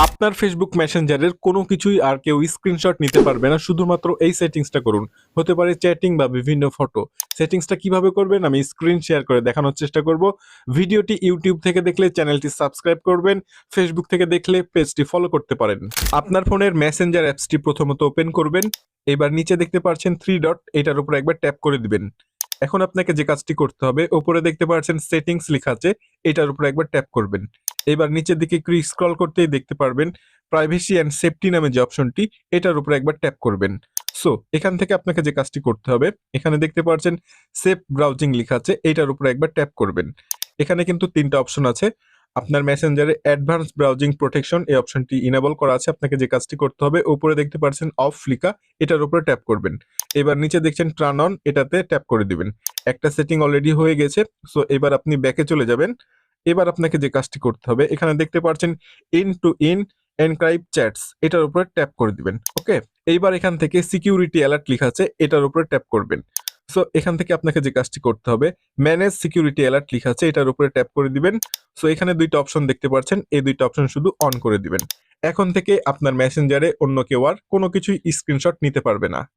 আপনার ফেসবুক মেসেঞ্জারের কোনো কিছুই আর কেউ স্ক্রিনশট নিতে পারবে না, শুধুমাত্র এই সেটিংসটা করুন। হতে পারে চ্যাটিং বা বিভিন্ন ফটো। সেটিংসটা কিভাবে করবেন আমি স্ক্রিন শেয়ার করে দেখানোর চেষ্টা করব। ভিডিওটি ইউটিউব থেকে দেখলে চ্যানেলটি সাবস্ক্রাইব করবেন, ফেসবুক থেকে দেখলে পেজটি ফলো করতে পারেন। আপনার ফোনের মেসেঞ্জার অ্যাপসটি প্রথমত ওপেন করবেন। এবার নিচে দেখতে পাচ্ছেন 3 ডট, এটার উপর একবার ট্যাপ করে দিবেন। এখন আপনাকে যে কাজটি করতে হবে, উপরে দেখতে পাচ্ছেন সেটিংস লেখা আছে, এটার উপর একবার ট্যাপ করবেন। এবার নিচের দিকে একটু স্ক্রল করতেই দেখতে পারবেন প্রাইভেসি অ্যান্ড সেফটি নামে যে অপশনটি, এটার উপর একবার ট্যাপ করবেন। সো এখান থেকে আপনাকে যে কাজটি করতে হবে, এখানে দেখতে পাচ্ছেন সেফ ব্রাউজিং লেখা আছে, এটার উপর একবার ট্যাপ করবেন। এখানে কিন্তু 3টা অপশন আছে। আপনার মেসেঞ্জারে অ্যাডভান্স ব্রাউজিং প্রোটেকশন এই অপশনটি ইনেবল করা আছে। আপনাকে যে কাজটি করতে হবে, উপরে দেখতে পাচ্ছেন অফ লেখা, এটার উপরে ট্যাপ করবেন। এবার নিচে দেখছেন টার্ন অন, এটাতে ট্যাপ করে দিবেন। একটা সেটিং অলরেডি হয়ে গেছে। সো এবার আপনি ব্যাকে চলে যাবেন। এবার আপনাকে যে কাজটি করতে হবে, এখানে দেখতে পাচ্ছেন ইন টু ইন এনক্রাইব চ্যাটস, এটার উপরে ট্যাপ করে দিবেন। ওকে, এইবার এখান থেকে সিকিউরিটি অ্যালার্ট লেখা আছে, এটার উপরে ট্যাপ করবেন। সো এখান থেকে আপনাকে যে কাজটি করতে হবে, ম্যানেজ সিকিউরিটি অ্যালার্ট লেখা আছে, এটার উপরে ট্যাপ করে দিবেন। সো এখানে 2টা অপশন দেখতে পাচ্ছেন, এই 2টা অপশন শুধু অন করে দিবেন। এখন থেকে আপনার মেসেঞ্জারে অন্য কেউ আর কোনো কিছুই স্ক্রিনশট নিতে পারবে না।